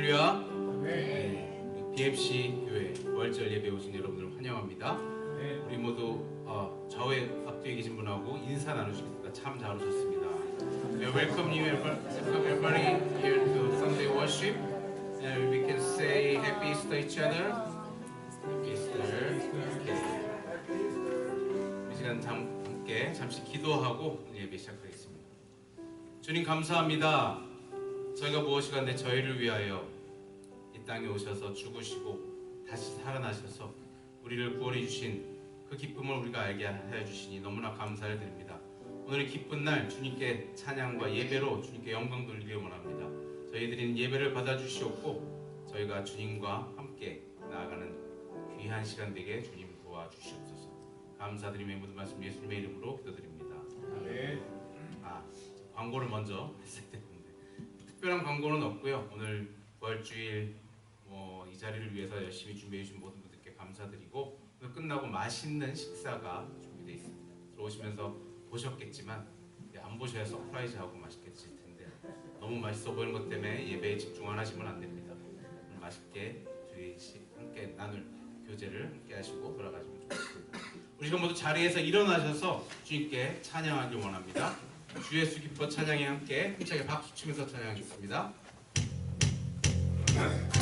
할렐루야. BMC 교회 월절 예배 오신 여러분들 환영합니다. 우리 모두 좌우에 앞뒤에 계신 분하고 인사 나누시겠습니다. 참 잘 오셨습니다. Welcome you everybody here to Sunday worship, and we can say Happy Easter each other. Happy Easter. 이 시간 함께 잠시 기도하고 예배 시작하겠습니다. 주님 감사합니다. 저희가 무엇이간데 저희를 위하여 이 땅에 오셔서 죽으시고 다시 살아나셔서 우리를 구원해 주신 그 기쁨을 우리가 알게 하여 주시니 너무나 감사를 드립니다. 오늘 기쁜 날 주님께 찬양과 예배로 주님께 영광 돌리기 원합니다. 저희들은 예배를 받아주시옵고 저희가 주님과 함께 나아가는 귀한 시간 되게 주님 도와주시옵소서. 감사드리며 모든 말씀 예수님의 이름으로 기도드립니다. 네. 광고를 먼저 했을 텐데 특별한 광고는 없고요. 오늘 부활주일 이 자리를 위해서 열심히 준비해 주신 모든 분들께 감사드리고 오늘 끝나고 맛있는 식사가 준비되어 있습니다. 들어오시면서 보셨겠지만 안 보셔야 서프라이즈하고 맛있겠을 텐데 너무 맛있어 보이는 것 때문에 예배에 집중 안 하시면 안 됩니다. 맛있게 함께 나눌 교제를 함께 하시고 돌아가시면 좋겠습니다. 우리가 모두 자리에서 일어나셔서 주님께 찬양하기 원합니다. 주 예수 기뻐 찬양에 함께 힘차게 박수 치면서 찬양하겠습니다. 찬양해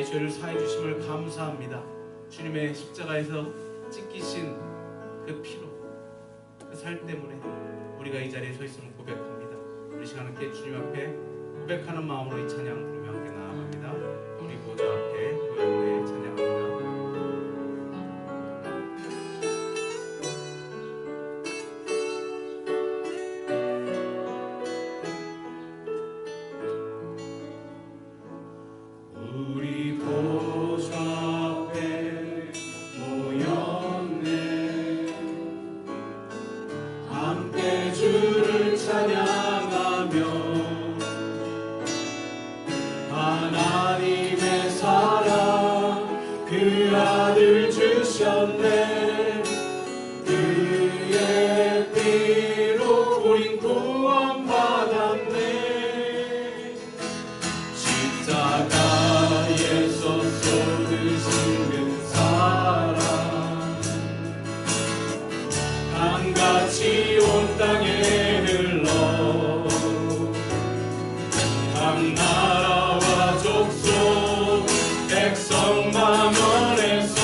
나의 죄를 사해 주심을 감사합니다. 주님의 십자가에서 찢기신 그 피로, 그 살 때문에 우리가 이 자리에 서 있음을 고백합니다. 우리 시간 함께 주님 앞에 고백하는 마음으로 이 찬양 부르며 함께 나아갑니다. 우리 보좌 앞에 모여 찬양합니다. 우리 보좌 앞에 모였네. 함께 주를 찬양하며 하나님의 사랑 그 아들 주셨네. 그의 피로 우린 구원받았네. 십자가에서 쏟으신 그 사랑 강같이 온 땅에 흘러 각 나라와 족속 백성 만원에서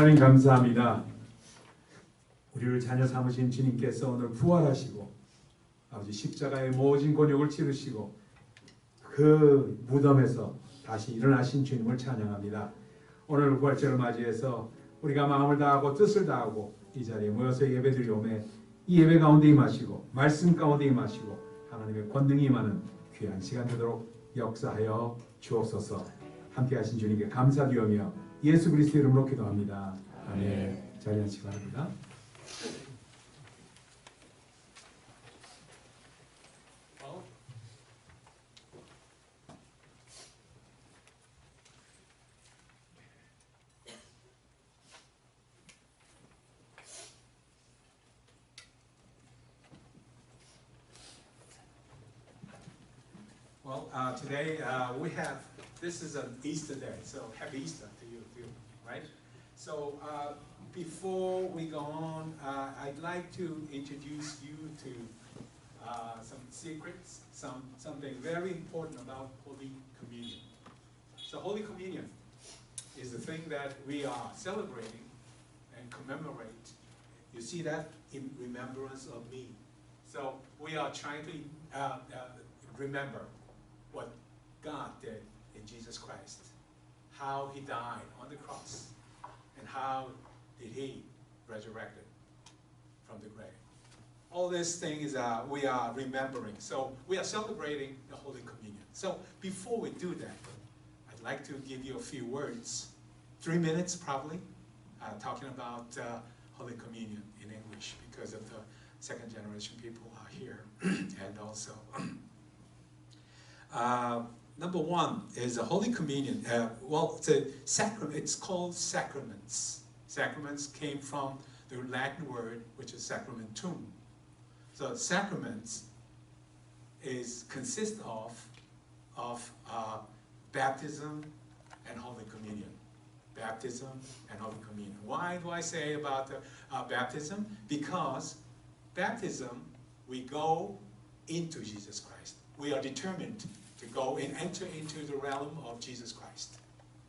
하나님 감사합니다. 우리를 자녀 삼으신 주님께서 오늘 부활하시고 아버지 십자가의 모진 곤욕을 치르시고 그 무덤에서 다시 일어나신 주님을 찬양합니다. 오늘 부활절을 맞이해서 우리가 마음을 다하고 뜻을 다하고 이 자리에 모여서 예배드리오매 이 예배 가운데 임하시고 말씀 가운데 임하시고 하나님의 권능이 임하는 귀한 시간 되도록 역사하여 주옵소서. 함께 하신 주님께 감사드리며 예수 그리스도 이름으로 기도합니다. 아멘. 자리에 앉으시기 바랍니다. Well, today we have, this is an Easter day, so happy Easter to you too, right? So before we go on, I'd like to introduce you to some secrets, something very important about Holy Communion. So Holy Communion is the thing that we are celebrating and commemorate. You see that in remembrance of me. So we are trying to remember what God did in Jesus Christ, how He died on the cross, and how did He resurrected from the grave. All these things we are remembering. So we are celebrating the Holy Communion. So before we do that, I'd like to give you a few words, 3 minutes probably, talking about Holy Communion in English because of the second generation people are here, and also number one is a Holy Communion. Well, it's a sacrament. It's called sacraments. Sacraments came from the Latin word, which is sacramentum. So sacraments consist of baptism and Holy Communion. Baptism and Holy Communion. Why do I say about baptism? Because baptism, we go into Jesus Christ. We are determined to go and enter into the realm of Jesus Christ.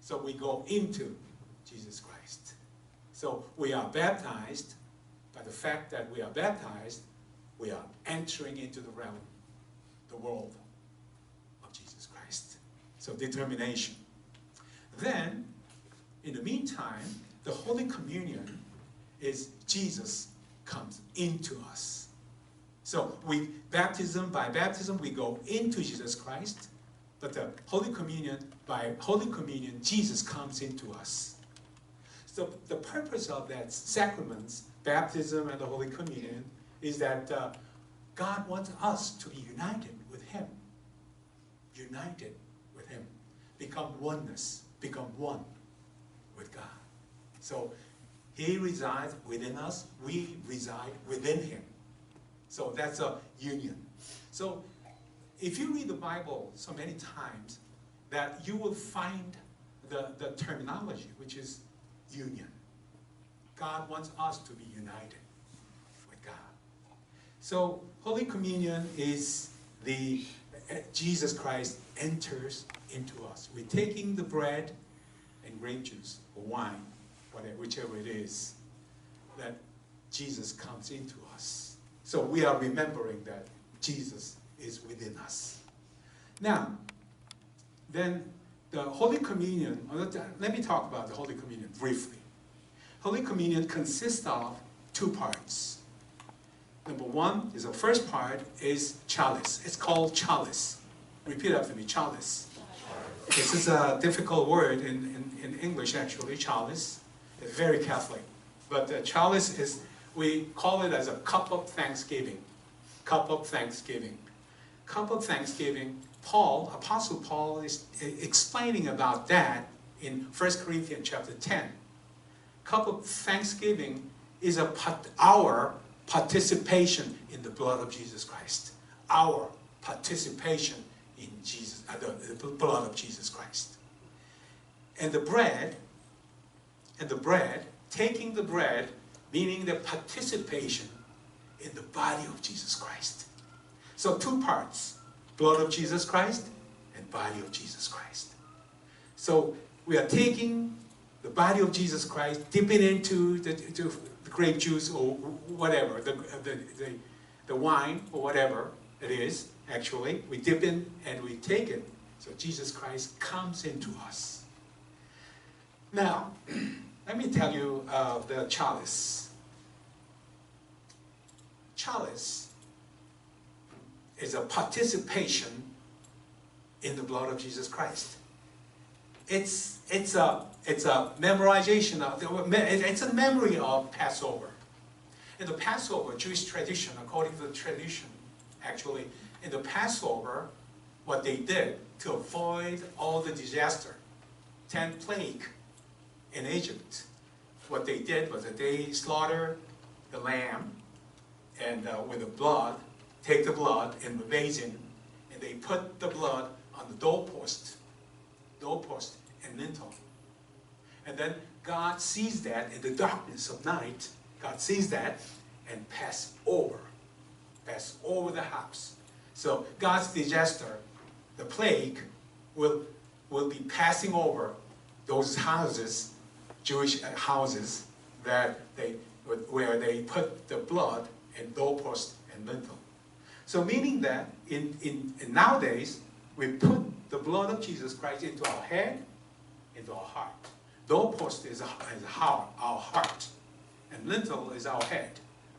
So we go into Jesus Christ. So we are baptized. By the fact that we are baptized, we are entering into the realm, the world of Jesus Christ. So determination. Then, in the meantime, the Holy Communion is Jesus comes into us. So by baptism, we go into Jesus Christ, but the Holy Communion, by Holy Communion, Jesus comes into us. So the purpose of that sacraments, baptism and the Holy Communion, is that God wants us to be united with Him. United with Him. Become oneness, become one with God. So He resides within us, we reside within Him. So that's a union. So if you read the Bible so many times, that you will find the terminology, which is union. God wants us to be united with God. So Holy Communion is Jesus Christ enters into us. We're taking the bread and grape juice or wine, whichever it is, that Jesus comes into us. So we are remembering that Jesus is within us. Now, then the Holy Communion, let me talk about the Holy Communion briefly. Holy Communion consists of 2 parts. Number one is the first part is chalice. It's called chalice. Repeat after me, chalice. This is a difficult word in English actually, chalice. It's very Catholic. But chalice is, we call it as a cup of thanksgiving. Cup of thanksgiving. Cup of thanksgiving, Apostle Paul is explaining about that in 1 Corinthians chapter 10. Cup of thanksgiving is our participation in the blood of Jesus Christ. Our participation in Jesus, the blood of Jesus Christ. And the bread, taking the bread, meaning the participation in the body of Jesus Christ. So 2 parts, blood of Jesus Christ and body of Jesus Christ. So we are taking the body of Jesus Christ, dip it into the grape juice or whatever, the wine or whatever it is, actually. We dip in and we take it. So Jesus Christ comes into us. Now, let me tell you the chalice. Chalice is a participation in the blood of Jesus Christ. It's a memorization it's a memory of Passover. In the Passover, Jewish tradition, according to the tradition, actually, in the Passover, what they did to avoid all the disaster, 10 plague in Egypt, what they did was that they slaughtered the lamb and with the blood, take the blood in the basin, and they put the blood on the doorpost and lintel. And then God sees that in the darkness of night. God sees that and pass over the house. So God's disaster, the plague, will be passing over those houses, Jewish houses, where they put the blood in doorpost and lintel. So meaning that in nowadays, we put the blood of Jesus Christ into our head, into our heart. Doorpost is our heart, and lintel is our head.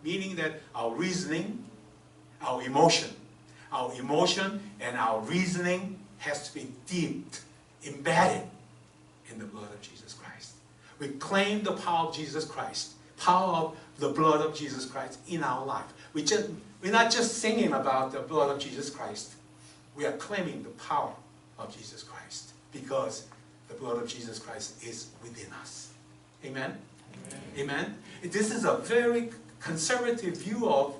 Meaning that our reasoning, our emotion and our reasoning has to be deep, embedded in the blood of Jesus Christ. We claim the power of Jesus Christ, power of the blood of Jesus Christ in our life. We're not just singing about the blood of Jesus Christ. We are claiming the power of Jesus Christ because the blood of Jesus Christ is within us. Amen? Amen? This is a very conservative view of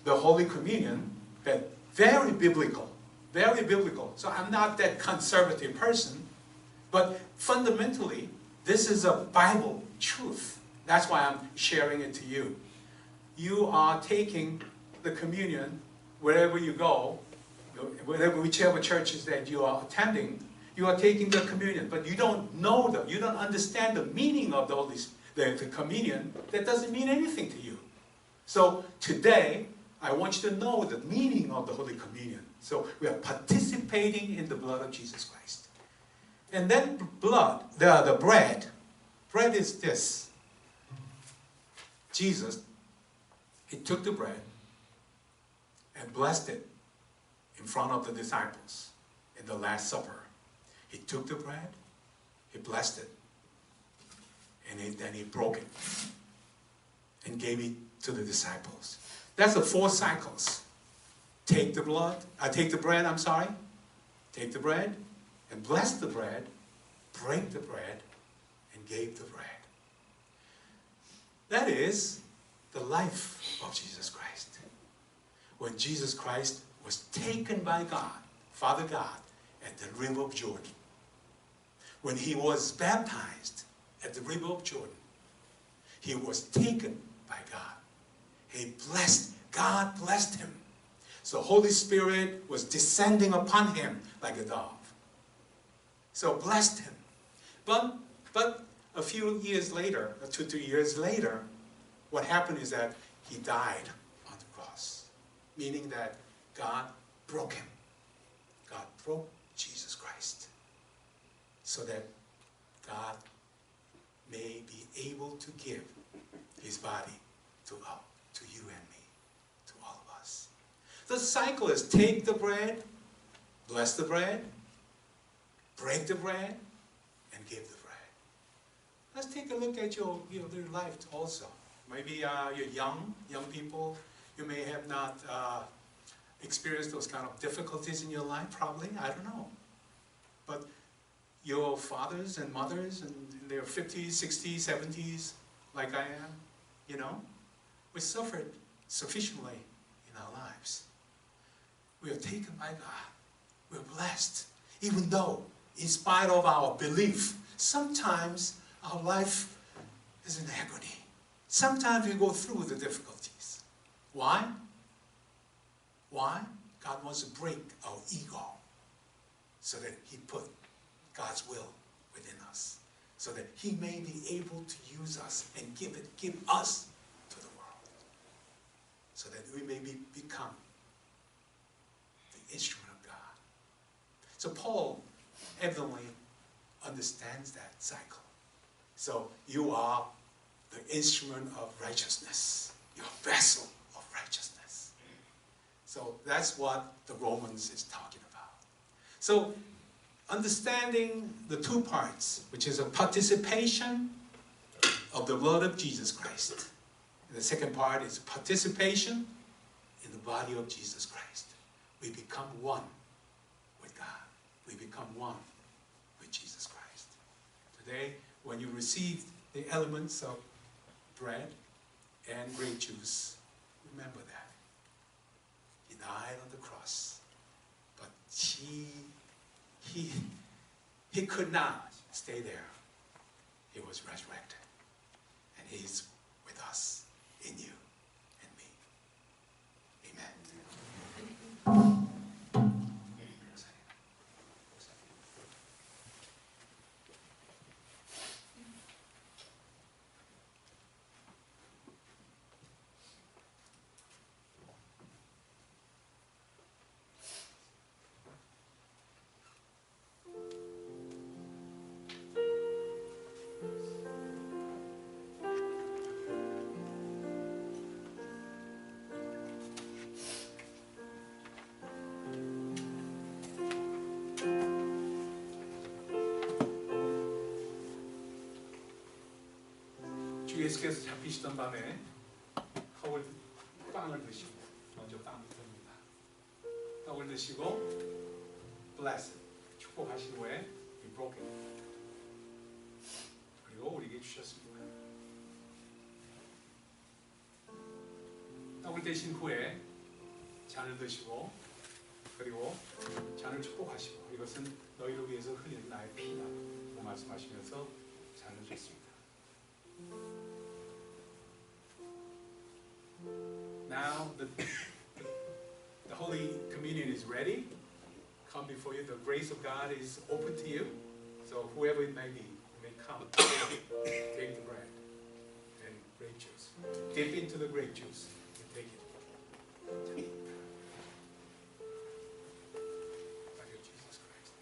the Holy Communion, but very biblical. Very biblical. So I'm not that conservative person, but fundamentally, this is a Bible truth. That's why I'm sharing it to you. You are taking the communion wherever you go, whichever churches that you are attending, you are taking the communion, but you don't know them, you don't understand the meaning of the communion. That doesn't mean anything to you. So today, I want you to know the meaning of the Holy Communion. So we are participating in the blood of Jesus Christ. And then blood, the bread. Bread is this. Jesus, he took the bread and blessed it in front of the disciples in the Last Supper. He took the bread, he blessed it, and then he broke it and gave it to the disciples. That's the 4 cycles. Take the bread, take the bread and bless the bread, break the bread, and gave the bread. That is the life of Jesus Christ. When Jesus Christ was taken by God, Father God, at the river of Jordan. When he was baptized at the river of Jordan, he was taken by God. God blessed him. So Holy Spirit was descending upon him like a dove. So blessed him. But a few years later, 2-3 years later, what happened is that he died on the cross. Meaning that God broke him. God broke Jesus Christ. So that God may be able to give his body to you and me, to all of us. The cycle is take the bread, bless the bread, break the bread, and give the bread. Let's take a look at your life also. Maybe you're young people. You may have not experienced those kind of difficulties in your life, probably. I don't know. But your fathers and mothers in their 50s, 60s, 70s, like I am, we suffered sufficiently in our lives. We are taken by God. We're blessed. Even though, in spite of our belief, sometimes our life is in agony. Sometimes we go through the difficulties. Why? Why? God wants to break our ego so that he put God's will within us. so that He may be able to use us and give us to the world, so that we may become the instrument of God. So Paul evidently understands that cycle. So you are the instrument of righteousness, your vessel of righteousness. So that's what the Romans is talking about. So understanding the two parts, which is a participation of the blood of Jesus Christ. And the second part is participation in the body of Jesus Christ. We become one with God. We become one with Jesus Christ. Today, when you receive the elements of bread and grape juice, remember that. He died on the cross, but he could not stay there. He was resurrected, and He's with us, in you and me. Amen. 주 예수께서 잡히시던 밤에 빵을 드시고, 먼저 빵을 듭니다. 떡을 드시고 bless, 축복하신 후에 He broke it, 그리고 우리에게 주셨습니다. 떡을 드신 후에 잔을 드시고, 그리고 잔을 축복하시고, 이것은 너희를 위해서 흘리는 나의 피라고 말씀하시면서 잔을 줬습니다. Now the Holy Communion is ready. Come before you. The grace of God is open to you. So whoever it may be, you may come. Take the bread and grape juice. Dip into the grape juice and take it. By your Jesus Christ.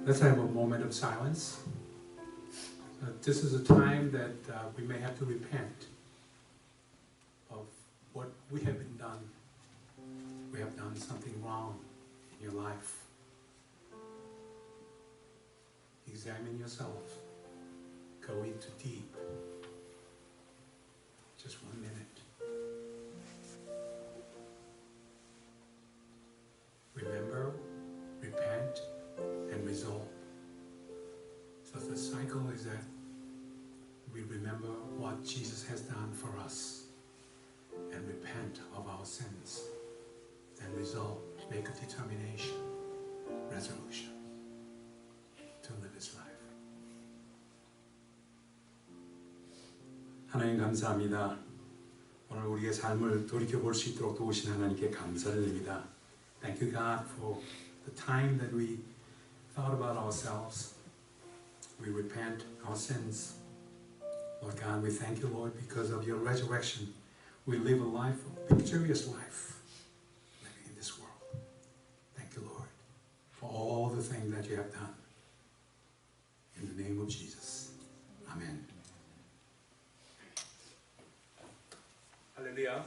Let's have a moment of silence. This is a time that we may have to repent of what we have been done. We have done something wrong in your life. Examine yourself. Go into deep. Just 1 minute. Remember, repent, and resolve. So the cycle is that we remember what Jesus has done for us and repent of our sins and resolve, make a determination, resolution to live His life. 하나님 감사합니다. 오늘 우리의 삶을 돌이켜볼 수 있도록 도우신 하나님께 감사를 드립니다. Thank you, God, for the time that we thought about ourselves. We repent our sins. Lord God, we thank you, Lord, because of your resurrection. We live a life, a victorious life, living in this world. Thank you, Lord, for all the things that you have done. In the name of Jesus. Amen. 할렐루야.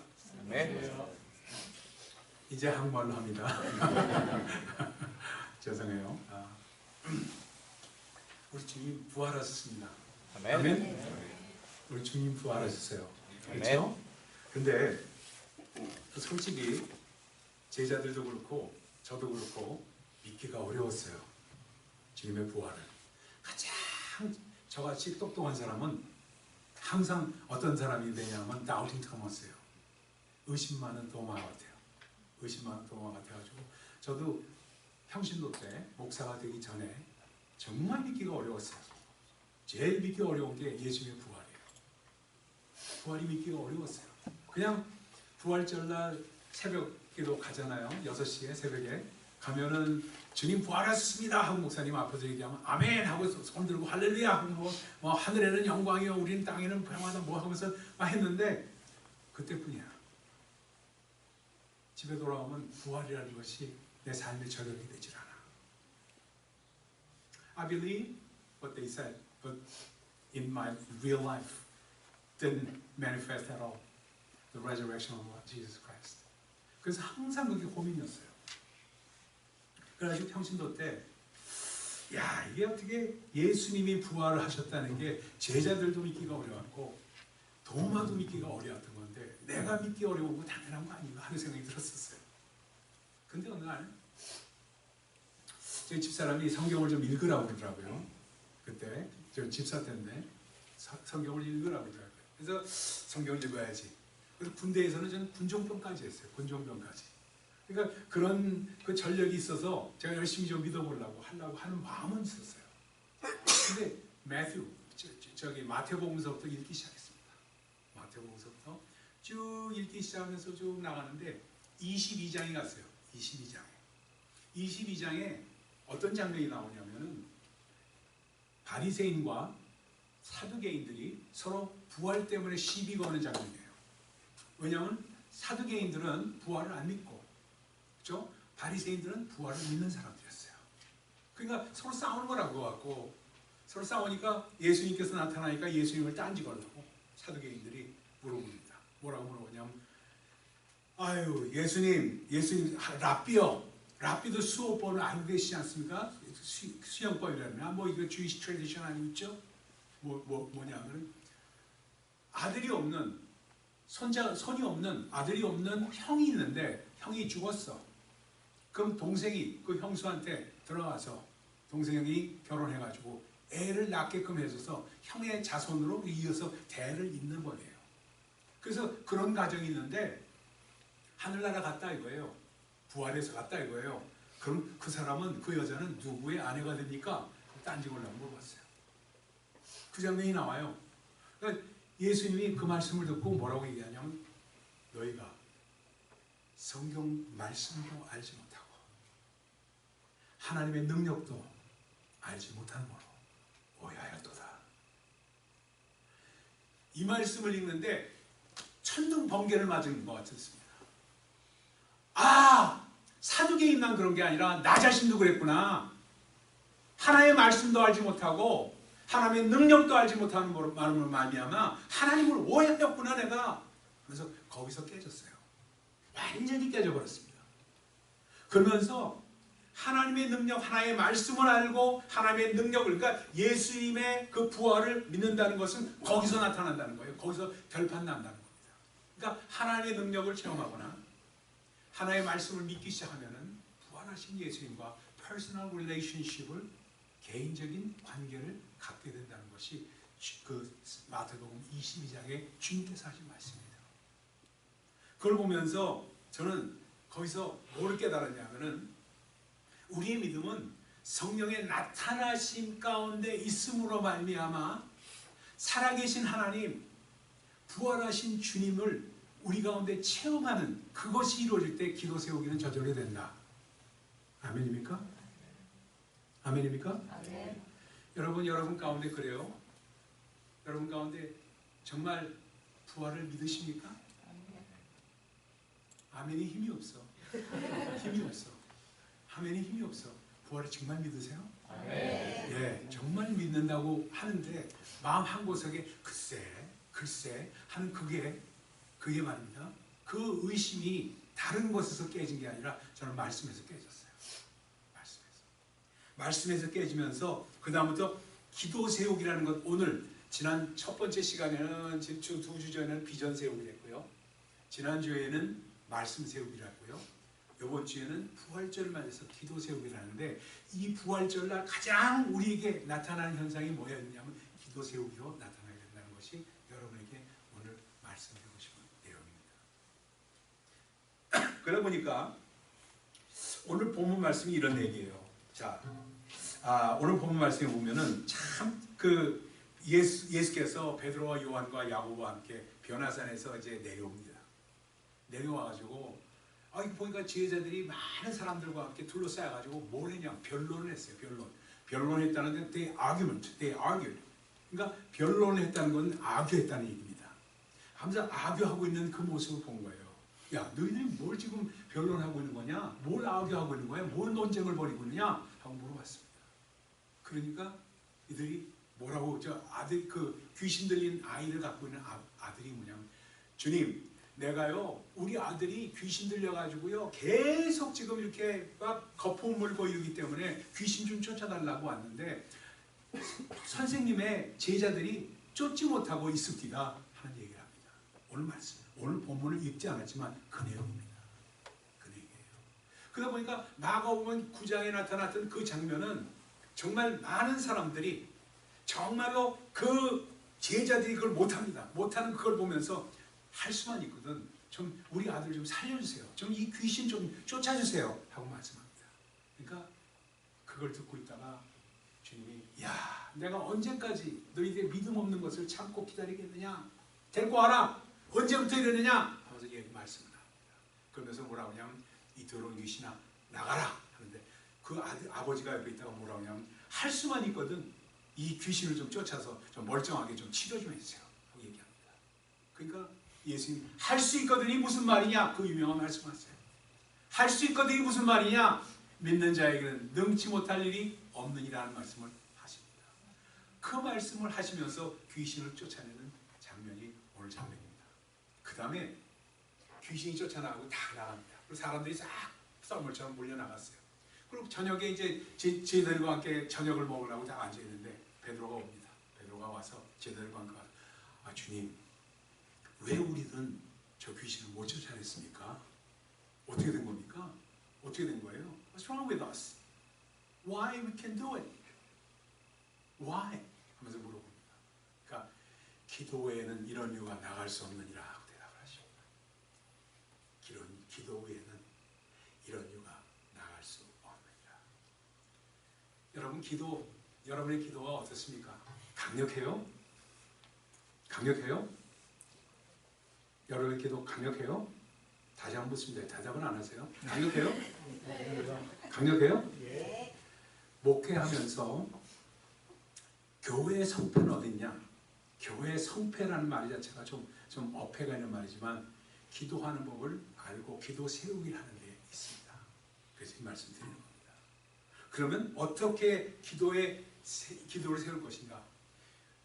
이제 한국말로 합니다. 죄송해요. 우리 주님 부활하셨습니다. 아멘. 우리 주님 부활하셨어요. 그렇죠? 근데 솔직히 제자들도 그렇고 저도 그렇고 믿기가 어려웠어요. 주님의 부활을. 가장 저같이 똑똑한 사람은 항상 어떤 사람이 되냐면 다우팅 토머스예요. 의심 많은 도마 같아요. 의심 많은 도마 같아가지고 저도 평신도 때 목사가 되기 전에 정말 믿기가 어려웠어요. 제일 믿기 어려운 게 예수님의 부활이에요. 부활이 믿기가 어려웠어요. 그냥 부활절날 새벽기도 가잖아요. 6시에 새벽에 가면은 주님 부활하셨습니다 하고 목사님 앞에서 얘기하면 아멘 하고 손 들고 할렐루야 하고 뭐 하늘에는 영광이요 우리는 땅에는 평화다 뭐 하면서 막 했는데 그때뿐이야. 집에 돌아오면 부활이라는 것이 내 삶에 적용이 되질 않아. I believe what they said, but in my real life didn't manifest at all. The resurrection of Jesus Christ. 그래서 항상 그게 고민이었어요. 그래가지고 평신도 때, 야 이게 어떻게 예수님이 부활을 하셨다는 게 제자들도 믿기가 어려웠고 도마도 믿기가 어려웠던 건데 내가 믿기 어려운 거 당연한 거 아닌가 하는 생각이 들었었어요. 근데 어느 날 저희 집사람이 성경을 좀 읽으라고 그러더라고요. 그때 저 집사 때인데 성경을 읽으라고 그러더라고요. 그래서 성경을 읽어야지. 그래서 군대에서는 저는 군종병까지 했어요. 군종병까지. 그러니까 그런 그 전력이 있어서 제가 열심히 좀 믿어보려고 하려고 하는 마음은 있었어요. 근데 마태복음서부터 읽기 시작했습니다. 마태복음서부터 쭉 읽기 시작하면서 쭉 나가는데 22장이 갔어요. 22장에 어떤 장면이 나오냐면은 바리새인과 사두개인들이 서로 부활 때문에 시비 거는 장면이에요. 왜냐하면 사두개인들은 부활을 안 믿고, 그렇죠? 바리새인들은 부활을 믿는 사람들이었어요. 그러니까 서로 싸우는 거라고 갖고 서로 싸우니까 예수님께서 나타나니까 예수님을 딴지 걸라고 사두개인들이 물어봅니다. 뭐라고 물어보냐면, 아유 예수님 랍비도 수호법을 알고 계시지 않습니까? 수영법이라면 뭐 이거 주이시 트래디션 아니겠죠? 뭐냐면 아들이 없는 손이 없는 아들이 없는 형이 있는데 형이 죽었어. 그럼 동생이 그 형수한테 들어가서 동생이 결혼해가지고 애를 낳게끔 해줘서 형의 자손으로 이어서 대를 잇는 법이에요. 그래서 그런 가정이 있는데 하늘나라 갔다 이거예요. 부활해서 갔다 이거예요. 그럼 그 사람은 그 여자는 누구의 아내가 됩니까? 딴지 걸라고 물어봤어요. 그 장면이 나와요. 그러니까 예수님이 그 말씀을 듣고 뭐라고 얘기하냐면 너희가 성경 말씀도 알지 못하고 하나님의 능력도 알지 못하는 거로 오해하였도다. 이 말씀을 읽는데 천둥 번개를 맞은 것 같았습니다. 아! 사두개인만 그런 게 아니라 나 자신도 그랬구나. 하나님의 말씀도 알지 못하고 하나님의 능력도 알지 못하는 말로 말미암아 하나님을 오해했구나 내가. 그래서 거기서 깨졌어요. 완전히 깨져버렸습니다. 그러면서 하나님의 능력, 하나님의 말씀을 알고 하나님의 능력을, 그러니까 예수님의 그 부활을 믿는다는 것은 거기서 나타난다는 거예요. 거기서 결판 난다는 겁니다. 그러니까 하나님의 능력을 체험하거나 하나님의 말씀을 믿기 시작하면은 부활하신 예수님과 퍼스널 릴레이션십을, 개인적인 관계를 갖게 된다는 것이 그 마태복음 22장에 주님께서 하신 말씀입니다. 그걸 보면서 저는 거기서 뭐를 깨달았냐면은 우리의 믿음은 성령의 나타나심 가운데 있음으로 말미암아 살아계신 하나님, 부활하신 주님을 우리 가운데 체험하는 그것이 이루어질 때 기도 세우기는 저절로 된다. 아멘입니까? 아멘입니까? 아멘. 여러분 가운데 그래요? 여러분 가운데 정말 부활을 믿으십니까? 아멘이 힘이 없어. 힘이 없어. 아멘이 힘이 없어. 부활을 정말 믿으세요? 아멘. 예, 정말 믿는다고 하는데 마음 한구석에 글쎄 하는 그게 말입니다. 그 의심이 다른 것에서 깨진 게 아니라 저는 말씀에서 깨졌어요. 말씀에서 깨지면서 그 다음부터 기도 세우기라는 것, 오늘 지난 첫 번째 시간에는 지금 2주 전에는 비전 세우기를 했고요. 지난주에는 말씀 세우기를 했고요. 이번 주에는 부활절을 맞아서 기도 세우기를 하는데 이 부활절날 가장 우리에게 나타나는 현상이 뭐였냐면 기도 세우기로 나타나야 된다는 것이 여러분에게 오늘 말씀드리고 싶은 내용입니다. 그러다 보니까 오늘 본문 말씀이 이런 얘기예요. 자, 오늘 본문 말씀에 보면은 참 그 예수께서 베드로와 요한과 야고보와 함께 변화산에서 이제 내려옵니다. 내려와가지고 보니까 지혜자들이 많은 사람들과 함께 둘러싸여가지고 뭘 했냐? 변론을 했어요. 변론했다는 데 they argued. 그러니까 변론을 했다는 건 아규했다는 얘기입니다. 하면서 아규하고 있는 그 모습을 본 거예요. 야, 너희들이 뭘 지금 변론하고 있는 거냐? 뭘 아규하고 있는 거야? 뭘 논쟁을 벌이고 있느냐? 하고 물어봤습니다. 그러니까 이들이 뭐라고, 아들, 그 귀신 들린 아이를 갖고 있는 아들이 뭐냐면, 주님, 내가요, 우리 아들이 귀신 들려가지고요, 계속 지금 이렇게 막 거품을 보이기 때문에 귀신 좀 쫓아달라고 왔는데, 선생님의 제자들이 쫓지 못하고 있습니다. 하는 얘기를 합니다. 오늘 말씀, 오늘 본문을 읽지 않았지만 그 내용입니다. 그 얘기예요. 그러다 보니까 마가복음 9장에 나타났던 그 장면은 정말 많은 사람들이 정말로 그 제자들이 그걸 못합니다. 못하는 그걸 보면서 할 수만 있거든. 좀 우리 아들 좀 살려주세요. 좀 이 귀신 좀 쫓아주세요. 하고 말씀합니다. 그러니까 그걸 듣고 있다가 주님이 야, 내가 언제까지 너희들의 믿음 없는 것을 참고 기다리겠느냐? 데리고 와라. 언제부터 이러느냐? 하면서 말씀을 합니다. 그러면서 뭐라고 하냐면 이 더러운 귀신아 나가라 하는데 그 아버지가 옆에 있다가 뭐라고 하냐면 할 수만 있거든. 이 귀신을 좀 쫓아서 좀 멀쩡하게 좀 치료 좀 해주세요. 하고 얘기합니다. 그러니까 예수님 할 수 있거든이 무슨 말이냐? 그 유명한 말씀하세요. 할 수 있거든이 무슨 말이냐? 믿는 자에게는 능치 못할 일이 없느니라는 말씀을 하십니다. 그 말씀을 하시면서 귀신을 쫓아내는 장면이 오늘 장면입니다. 그 다음에 귀신이 쫓아나가고 다 나갑니다. 그리고 사람들이 싹 썰물처럼 몰려나갔어요. 그리고 저녁에 이제 제자들과 함께 저녁을 먹으려고 다 앉아있는데 베드로가 옵니다. 베드로가 와서 제자들과 함께 와서 주님, 왜 우리는 저 귀신을 못 쫓아냈습니까? 어떻게 된 겁니까? 어떻게 된 거예요? What's wrong with us? Why we can do it? Why? 하면서 물어봅니다. 그러니까 기도 외에는 이런 이유가 나갈 수 없느니라 하고 대답을 하십니다. 기도 외에는 이런 이유가 나갈 수 없느니라. 여러분의 기도가 어떻습니까? 강력해요? 강력해요? 여러분의 기도 강력해요? 다시 한번 묻습니다. 대답은 안 하세요? 강력해요? 강력해요? 목회하면서 교회의 성패는 어딨냐? 교회의 성패라는 말 자체가 좀 어폐가 있는 말이지만 기도하는 법을 알고 기도 세우기를 하는 데 있습니다. 그래서 이 말씀 드리는 겁니다. 그러면 어떻게 기도를 세울 것인가?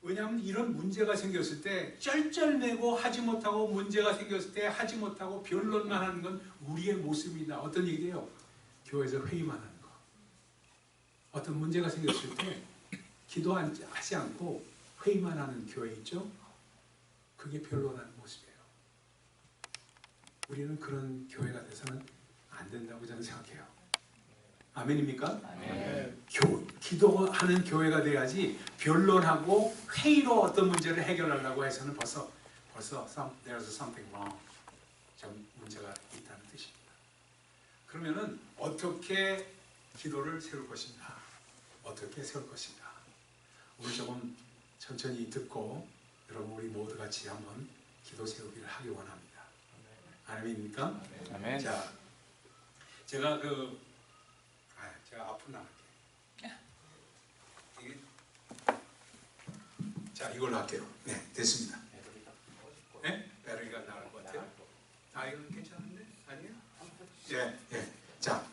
왜냐하면 이런 문제가 생겼을 때 쩔쩔매고 하지 못하고 문제가 생겼을 때 하지 못하고 변론만 하는 건 우리의 모습이다. 어떤 얘기예요? 교회에서 회의만 하는 거. 어떤 문제가 생겼을 때 기도하지 않고 회의만 하는 교회 있죠? 그게 변론하는 모습이에요. 우리는 그런 교회가 돼서는 안 된다고 저는 생각해요. 아멘입니까? 기도하는 교회가 돼야지 변론하고 회의로 어떤 문제를 해결하려고 해서는 벌써 there's something wrong. 좀 문제가 있다는 뜻입니다. 그러면은 어떻게 기도를 세울 것인가? 어떻게 세울 것인가? 우리 조금 천천히 듣고 여러분 우리 모두 같이 한번 기도 세우기를 하기 원합니다. 아멘입니까? 아멘. 자, 제가 제가 앞으로 나갈게요. 자, 이걸로 할게요. 네, 됐습니다. 네? 배터리가 나갈 것 같아요. 이건 괜찮은데? 아니에요? 예, 예. 자,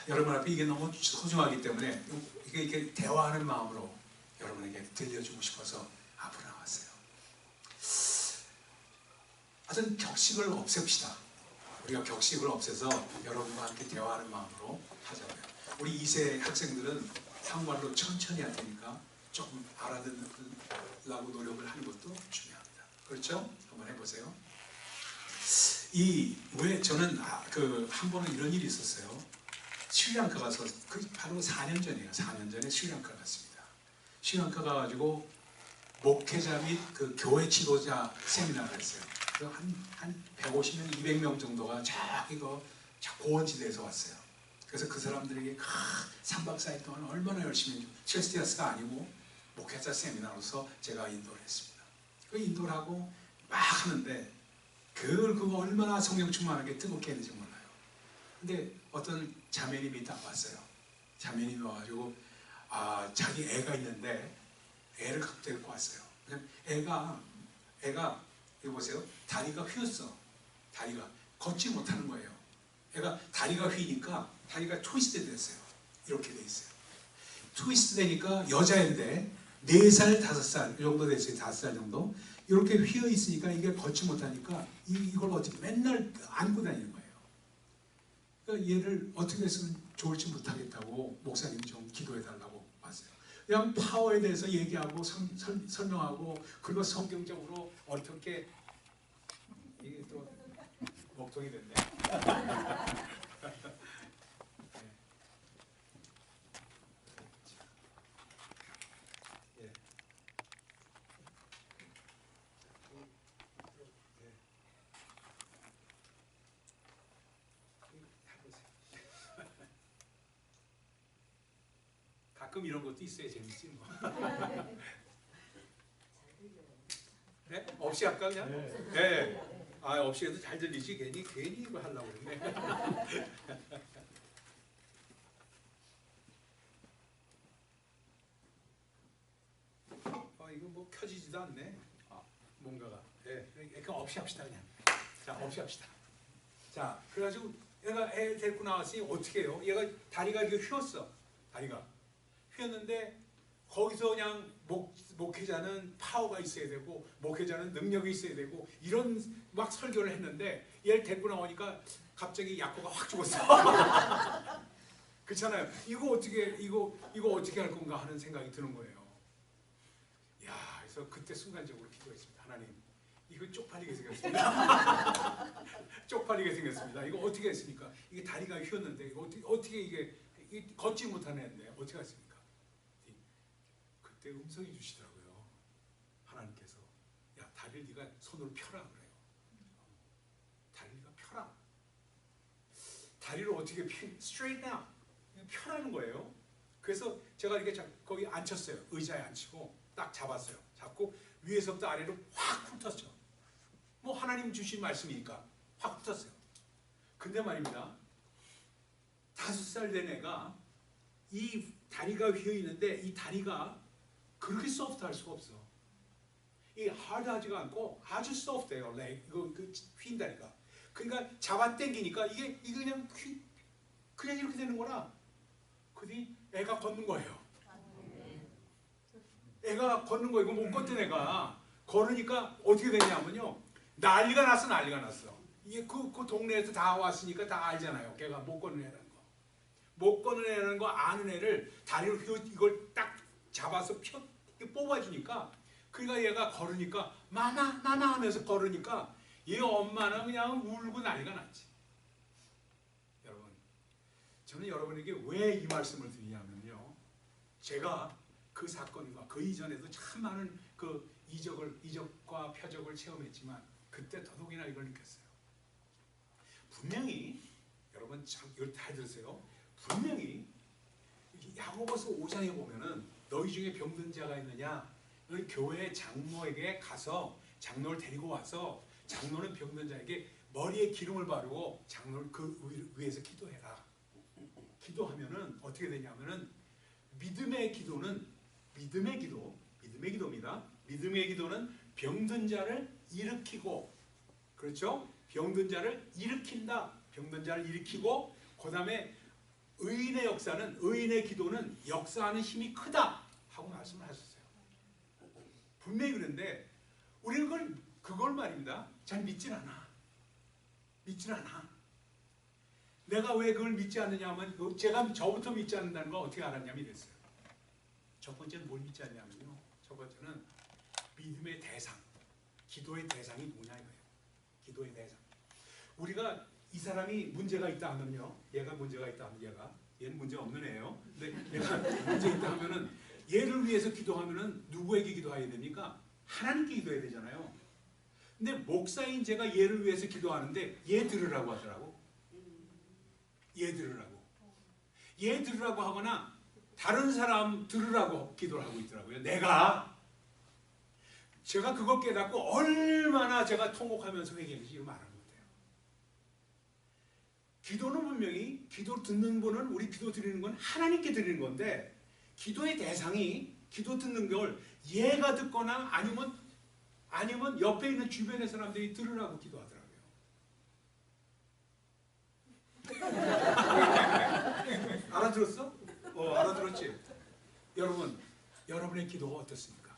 여러분 앞에 이게 너무 소중하기 때문에 이게 대화하는 마음으로 여러분에게 들려주고 싶어서 앞으로 나왔어요. 어떤 격식을 없앱시다. 우리가 격식을 없애서 여러분과 함께 대화하는 마음으로 하자고요. 우리 2세 학생들은 상관로 천천히 할 테니까 조금 알아듣으려고 노력을 하는 것도 중요합니다. 그렇죠? 한번 해보세요. 왜 저는 한 번은 이런 일이 있었어요. 스리랑카 가서 바로 4년 전이에요. 4년 전에 스리랑카 갔습니다. 스리랑카 가가지고 목회자 및 그 교회 지도자 세미나를 했어요. 한 150명, 200명 정도가 저 고원지대에서 왔어요. 그래서 그 사람들에게 3박 4일 동안 얼마나 열심히 첼스티아스가 아니고 목회자 세미나로서 제가 인도를 했습니다. 그 인도를 하고 막 하는데 그거 얼마나 성령 충만하게 뜨겁게 했는지 몰라요. 근데 어떤 자매님이 딱 왔어요. 자매님이 와가지고 자기 애가 있는데 애를 갖고 데리고 왔어요. 애가 이거 보세요. 다리가 휘었어. 다리가 걷지 못하는 거예요. 애가 다리가 휘니까 다리가 트위스트 됐어요. 이렇게 돼 있어요. 트위스트 되니까 여자인데 4살, 5살 정도 됐어요. 5살 정도. 이렇게 휘어 있으니까 이게 걷지 못하니까 이걸 어떻게 맨날 안고 다니는 거예요. 그러니까 얘를 어떻게 했으면 좋을지 못하겠다고 목사님이 좀 기도해 달라고 왔어요. 그냥 파워에 대해서 얘기하고 설명하고 그리고 성경적으로 어떻게 이게 또 목통이 됐네. 가끔 이런 것도 있어야 재밌지 뭐. 네? 없이 할까 그냥? 네. 없이 해도 잘 들리지 괜히 이거 하려고 그러네. 이거 뭐 켜지지도 않네. 뭔가가. 그냥 없이 합시다 그냥. 자, 없이 합시다. 자, 그래가지고 얘가 애 데리고 나왔으니 어떻게 해요? 얘가 다리가 이렇게 휘었어. 다리가 휘었는데 거기서 그냥 목회자는 파워가 있어야 되고 목회자는 능력이 있어야 되고 이런 막 설교를 했는데 얘를 데리고 나오니까 갑자기 약호가 확 죽었어. 그렇잖아요. 이거 어떻게 할 건가 하는 생각이 드는 거예요. 그래서 그때 순간적으로 기도했습니다. 하나님, 이거 쪽팔리게 생겼습니다. 쪽팔리게 생겼습니다. 이거 어떻게 했습니까? 이게 다리가 휘었는데 이거 어떻게 이게 걷지 못하는 애인데 어떻게 했습니까? 그때 음성이 주시더라고요. 하나님께서 다리를 네가 손으로 펴라 그래요. 다리를 네가 펴라. 다리를 어떻게 straight now 펴라는 거예요. 그래서 제가 이렇게 거기 앉혔어요. 의자에 앉히고 딱 잡았어요. 잡고 위에서부터 아래로 확 훑었죠. 뭐 하나님 주신 말씀이니까 확 훑었어요. 근데 말입니다. 5살 된 애가 이 다리가 휘어 있는데 이 다리가 그렇게 소프트할 수가 없어. 이 하드하지가 않고 아주 소프트해요. 이거 휜 다리가. 그러니까 잡아 당기니까 이게 그냥 이렇게 되는 거라. 그뒤 애가 걷는 거예요. 애가 걷는 거예요. 못 걷던 애가 걸으니까 어떻게 되냐면요, 난리가 났어. 난리가 났어. 이게 그 동네에서 다 왔으니까 다 알잖아요. 걔가 못 걷는 애라는 거. 못 걷는 애라는 거 아는 애를 다리로 이걸 딱 잡아서 뽑아주니까, 그러니까 얘가 걸으니까 마마 마마 하면서 걸으니까 얘 엄마는 그냥 울고 난리가 났지. 여러분, 저는 여러분에게 왜 이 말씀을 드리냐면요, 제가 그 사건과 그 이전에도 참 많은 그 이적과 표적을 체험했지만 그때 더더욱이나 이걸 느꼈어요. 분명히 여러분 참 이걸 다 들으세요. 분명히 야고보서 5장에 보면은 너희 중에 병든 자가 있느냐, 너희 교회 장로에게 가서 장로를 데리고 와서 장로는 병든 자에게 머리에 기름을 바르고 장로를 그 위에서 기도해라. 기도하면은 어떻게 되냐면은 믿음의 기도입니다. 믿음의 기도는 병든 자를 일으키고, 그렇죠? 병든 자를 일으킨다. 병든 자를 일으키고, 그 다음에 의인의 기도는 역사하는 힘이 크다 하고 말씀을 하셨어요. 분명히 그런데 우리는 그걸 말입니다, 잘 믿질 않아. 내가 왜 그걸 믿지 않느냐 하면, 제가 저부터 믿지 않는다는 걸 어떻게 알았냐면 이랬어요. 첫 번째는 뭘 믿지 않냐면요, 첫 번째는 믿음의 대상, 기도의 대상이 뭐냐 이거예요. 기도의 대상. 우리가 이 사람이 문제가 있다 하면요, 얘가 문제가 있다 하면 얘는 문제 없는 애예요. 근데 얘가 문제 있다 하면은 얘를 위해서 기도하면은 누구에게 기도해야 됩니까? 하나님께 기도해야 되잖아요. 근데 목사인 제가 얘를 위해서 기도하는데 얘 들으라고 하더라고. 얘 들으라고 하거나 다른 사람 들으라고 기도를 하고 있더라고요. 제가 그걸 깨닫고 얼마나 제가 통곡하면서 회개했는지 이거 말을 못해요. 기도는 분명히, 기도 듣는 분은, 우리 기도 드리는 건 하나님께 드리는 건데, 기도의 대상이 기도 듣는 걸 얘가 듣거나 아니면 옆에 있는 주변의 사람들이 들으라고 기도하더라고요. 알아들었어? 알아들었지? 여러분의 기도가 어떻습니까?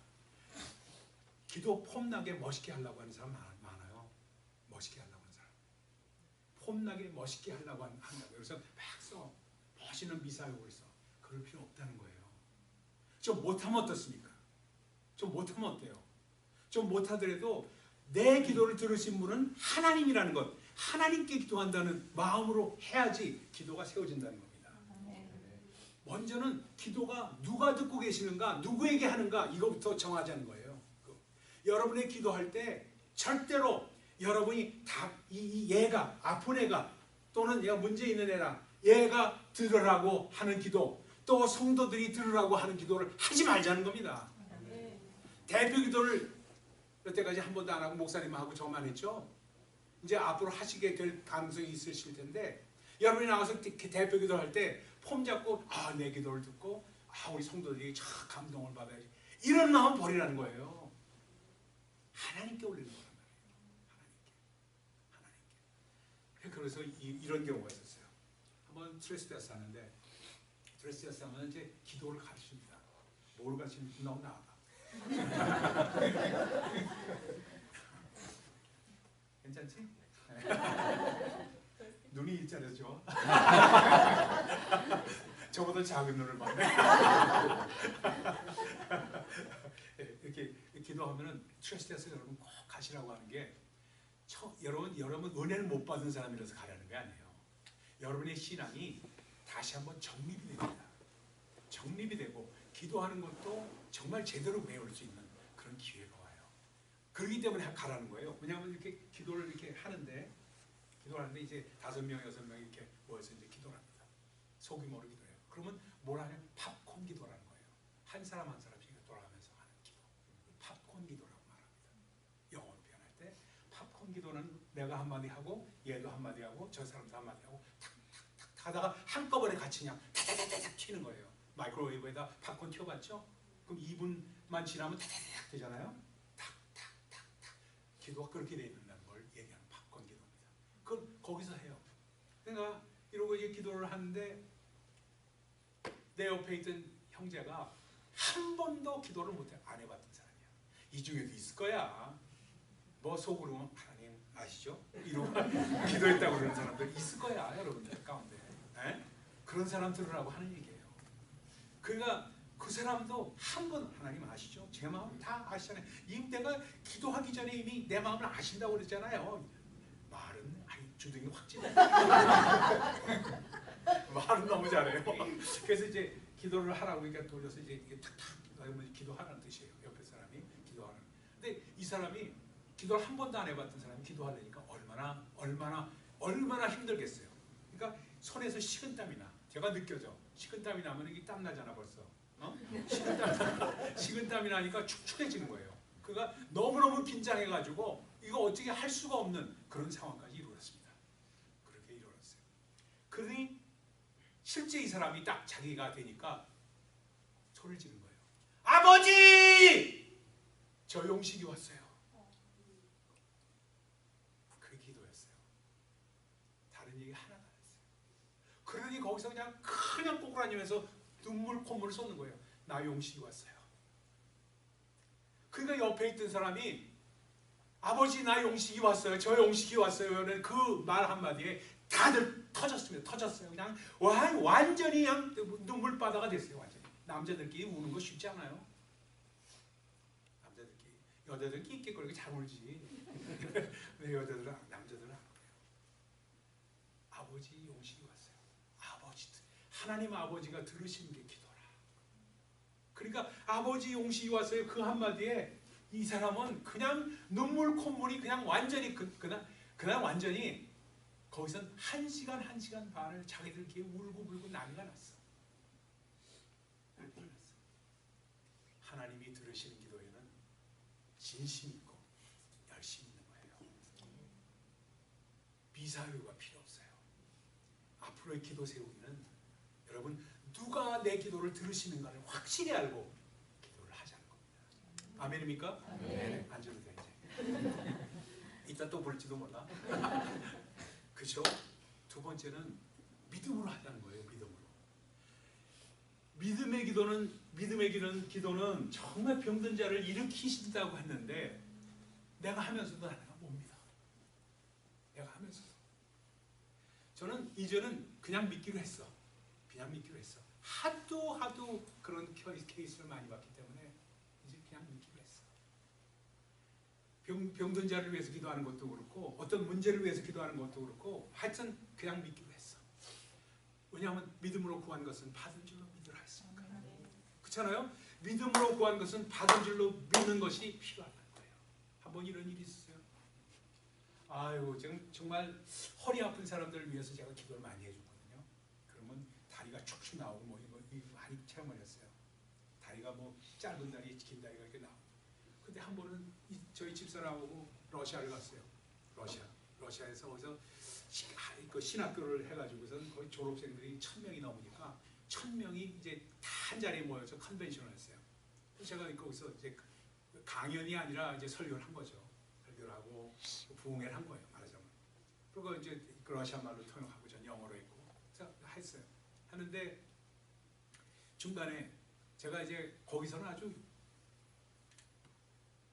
기도 폼나게 멋있게 하려고 하는 사람 많아요. 멋있게 하려고 하는 사람. 폼나게 멋있게 하려고 한다고. 그래서 막 써. 멋있는 미사용을 써. 그럴 필요 없다는 거예요. 좀 못하면 어떻습니까? 좀 못하면 어때요? 좀 못하더라도 내 기도를 들으신 분은 하나님이라는 것, 하나님께 기도한다는 마음으로 해야지 기도가 세워진다는 겁니다. 먼저는 기도가 누가 듣고 계시는가, 누구에게 하는가, 이거부터 정하자는 거예요. 여러분의 기도할 때 절대로 여러분이 얘가, 아픈 애가, 또는 얘가 문제 있는 애라 얘가 들으라고 하는 기도, 또 성도들이 들으라고 하는 기도를 하지 말자는 겁니다. 대표 기도를 여태까지 한 번도 안 하고 목사님하고 저만 했죠. 이제 앞으로 하시게 될 가능성이 있으실 텐데, 여러분이 나와서 대표 기도할 때 폼 잡고 내 기도를 듣고 우리 성도들이 참 감동을 받아야지, 이런 마음 버리라는 거예요. 하나님께 올리는 거란 말이에요. 하나님께. 그래서 이런 경우가 있었어요. 한번 트레스데스 하는데, 트레스데스 하면 이제 기도를 가르칩니다. 뭘 가르치는지 너무 나아가. 괜찮지? 눈이 일자려서 좋아. 저보다 작은 눈을 봤네. 이렇게 기도하면은 트레스데스 여러분 꼭 가시라고 하는 게, 여러분 은혜를 못 받은 사람이라서 가라는 게 아니에요. 여러분의 신앙이 다시 한번 정립이 됩니다. 정립이 되고 기도하는 것도 정말 제대로 배울 수 있는 그런 기회가 와요. 그렇기 때문에 가라는 거예요. 왜냐하면 이렇게 기도를 이렇게 하는데 이제 5명, 6명 이렇게 모여서 이제 기도를 합니다. 소규모로 기도해요. 그러면 뭐라 하냐면 팝콘 기도라는 거예요. 한 사람 한 사람씩 돌아가면서 하는 기도. 팝콘 기도라고 말합니다. 영어로 표현할 때 팝콘 기도는 내가 한마디 하고 얘도 한마디 하고 저 사람도 한마디 하고 탁탁탁 하다가 한꺼번에 같이 그냥 타타타타닥 튀는 거예요. 마이크로웨이브에다 팝콘 튀어봤죠? 그럼 2분만 지나면 타타타닥 되잖아요. 탁탁탁탁. 기도가 그렇게 되어 있다는 걸 얘기하는 팝콘 기도입니다. 그걸 거기서 해요. 그러니까 이러고 이제 기도를 하는데 내 옆에 있던 형제가 한 번도 기도를 안 해봤던 사람이야. 이 중에도 있을 거야. 뭐 속으로 하나님 아시죠? 이러고 기도했다고 그러는 사람들 있을 거야, 여러분들 가운데. 에? 그런 사람들이라고 하는 얘기예요. 그러니까 그 사람도 한 번 하나님 아시죠? 제 마음 다 아시잖아요. 이미 내가 기도하기 전에 이미 내 마음을 아신다고 그랬잖아요. 말은 주둥이 확 찌네. 말은 너무 잘해요. 그래서 이제 기도를 하라고 그러니까 돌려서 이제 탁탁 기도하라는 뜻이에요. 옆에 사람이 기도하는. 근데 이 사람이 기도를 한 번도 안 해봤던 사람이 기도하려니까 얼마나 힘들겠어요. 그러니까 손에서 식은땀이 나. 제가 느껴져. 식은땀이 나면 이게 땀 나잖아 벌써. 식은땀이 나니까 축축해지는 거예요. 그가 너무너무 긴장해가지고 이거 어떻게 할 수가 없는 그런 상황까지 이루어졌습니다. 그렇게 이루어졌어요. 그러니 실제 이 사람이 딱 자기가 되니까 소리를 지른 거예요. 아버지! 저 용식이 왔어요. 그 기도였어요. 다른 얘기 하나도 안 했어요. 그러니 거기서 그냥 꼬꾸라지면서 눈물 콧물을 쏟는 거예요. 나 용식이 왔어요. 그러니까 옆에 있던 사람이 아버지 나 용식이 왔어요. 저 용식이 왔어요. 그 말 한마디에 다들 터졌어요. 그냥 완전히 그냥 눈물바다가 됐어요. 완전히. 남자들끼리 우는 거 쉽지 않아요. 남자들끼리. 여자들끼리 낄낄거리고 잘 울지. 근데 남자들은 안 그래요. 아버지 용식이 왔어요. 하나님 아버지가 들으시는 게 기도라. 그러니까 아버지 용식이 왔어요. 그 한마디에 이 사람은 그냥 눈물 콧물이 그냥 완전히 그날 완전히 거기선 1시간 반을 자기들끼리 울고 난리가 났어. 하나님이 들으시는 기도에는 진심 있고 열심히 있는 거예요. 미사유가 필요 없어요. 앞으로의 기도 세우기는 여러분 누가 내 기도를 들으시는가를 확실히 알고 기도를 하자는 겁니다. 아멘입니까? 네. 앉아도 돼 이제. 이따 또 볼지도 몰라. 그렇죠? 두 번째는 믿음으로 하자는 거예요. 믿음으로. 믿음의 기도는 정말 병든 자를 일으키신다고 했는데 내가 하면서도 하나가 못 믿어. 내가 하면서도. 저는 이제는 그냥 믿기로 했어. 하도 그런 케이스를 많이 봤기 때문에 이제 그냥 믿기로 했어. 병든 자를 위해서 기도하는 것도 그렇고 어떤 문제를 위해서 기도하는 것도 그렇고 하여튼 그냥 믿기로 했어. 왜냐하면 믿음으로 구한 것은 받은 줄로 믿으라 했으니까. 그렇잖아요? 믿음으로 구한 것은 받은 줄로 믿는 것이 필요하다는 거예요. 한번 이런 일이 있었어요. 아유, 지금 정말 허리 아픈 사람들을 위해서 제가 기도를 많이 해주거든요. 그러면 다리가 축축 나오고 뭐 이거 많이 체험을 했어요. 다리가 뭐 짧은 다리, 긴 다리가 이렇게 나오고. 근데 한 번은 저희 집사람하고 러시아를 갔어요. 러시아에서 거기서 신학교를 해가지고선 거의 졸업생들이 1000명이 넘으니까 1000명이 이제 다 한 자리에 모여서 컨벤션을 했어요. 제가 거기서 이제 강연이 아니라 이제 설교를 한 거죠. 설교를 하고 부흥회를 한 거예요. 말하자면. 그리고 이제 러시아 말로 통역하고 전 영어로 했고 그래서 했어요. 하는데 중간에 제가 이제 거기서는 아주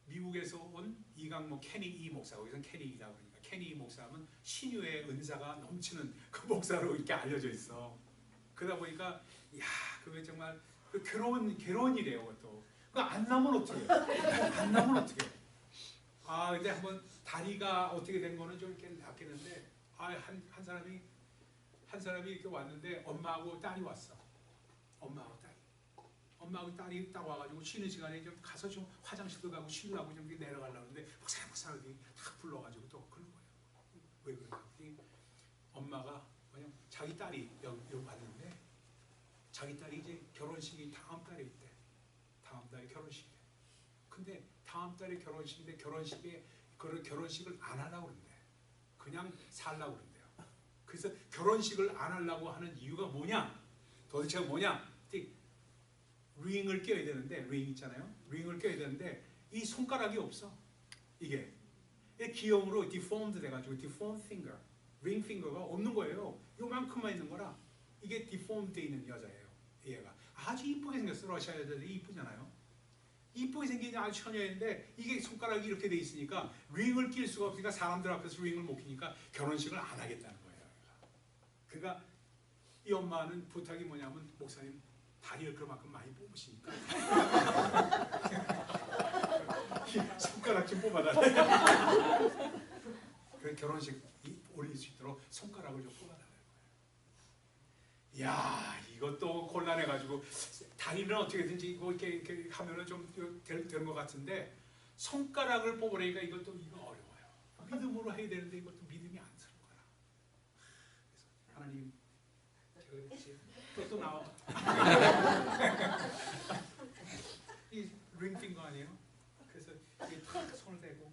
미국에서 온 이강모 케니 이 목사, 거기서는 케니이다 그러니까 케니 이 목사는 신유의 은사가 넘치는 그 목사로 이렇게 알려져 있어. 그러다 보니까 야, 그게 정말 괴로운 일이에요. 그것도. 그거 안 나면 어떡해? 아, 근데 한번 다리가 어떻게 된 거는 좀 이렇게 낫겠는데 한 사람이 이렇게 왔는데 엄마하고 딸이 왔어. 엄마하고 딸이 딱 와가지고 쉬는 시간에 좀 가서 좀 화장실도 가고 쉬려고 좀 내려가려고 하는데 목사님이 딱 불러가지고 또 그런 거예요. 왜 그러냐? 엄마가 그냥 자기 딸이 여기 왔는데 자기 딸이 이제 결혼식이 다음 달에 있대. 다음 달에 결혼식이래. 근데 다음 달에 결혼식인데 결혼식을 안 하려고 그런대. 그냥 살려고 그런대요. 그래서 결혼식을 안 하려고 하는 이유가 뭐냐? 도대체 뭐냐? 링을 껴야 되는데 링 있잖아요. 링을 껴야 되는데 이 손가락이 없어. 이게 기형으로 deformed 돼가지고 deformed finger, ring finger가 없는 거예요. 요만큼만 있는 거라 이게 deformed 돼 있는 여자예요. 얘가 아주 이쁘게 생겼어. 러시아 여자들이 이쁘잖아요. 이쁘게 생긴 아주 처녀인데 이게 손가락이 이렇게 돼 있으니까 링을 낄 수가 없으니까 사람들 앞에서 링을 못 끼니까 결혼식을 안 하겠다는 거예요. 그러니까 이 엄마는 부탁이 뭐냐면 목사님 다리를 그만큼 많이 뽑으시니까 손가락 좀 뽑아달래. 그 결혼식 올릴 수 있도록 손가락을 좀 뽑아달라는 거예요. 야, 이것도 곤란해가지고 다리는 어떻게든지 이렇게 하면은 좀 되는 것 같은데 손가락을 뽑으려니까 이것도 어려워요. 믿음으로 해야 되는데 이것도 믿음이 안 서는 거야. 그래서 하나님, 제가 그랬지. 또 나와. 이 링핑거 아니에요? 그래서 이게 탁 손을 대고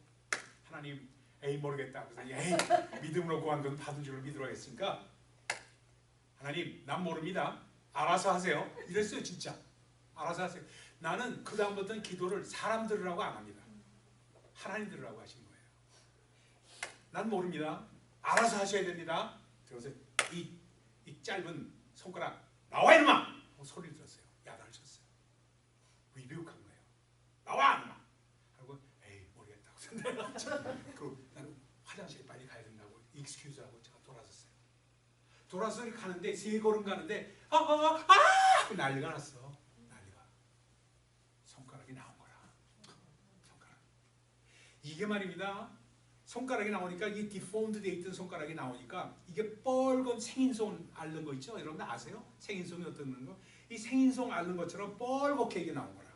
하나님, 에이 모르겠다. 그래서 에이 믿음으로 구한 건 받은 줄을 믿으러 했으니까 하나님, 난 모릅니다. 알아서 하세요. 이랬어요, 진짜. 알아서 하세요. 나는 그 다음부터는 기도를 사람 들으라고 안 합니다. 하나님 들으라고 하신 거예요. 난 모릅니다. 알아서 하셔야 됩니다. 그래서 이 짧은 손가락 나와 이놈아! 소리를 들었어요. 야단을 쳤어요. 위비욱한 거예요. 나와 이놈아! 하고 에이 모르겠다고 생각했죠. 그리고 나는 화장실에 빨리 가야 된다고 익스큐즈하고 제가 돌아섰어요. 돌아서 가는데 3걸음 가는데 난리가 났어. 난리가. 손가락이 나온 거라. 손가락. 이게 말입니다. 손가락이 나오니까 이 디폼드 돼 있던 손가락이 나오니까 이게 뻘건 생인송 앓는 거 있죠? 여러분 아세요? 생인송이 어떤 거? 이 생인송 앓는 것처럼 뻘겋게 이게 나온 거라.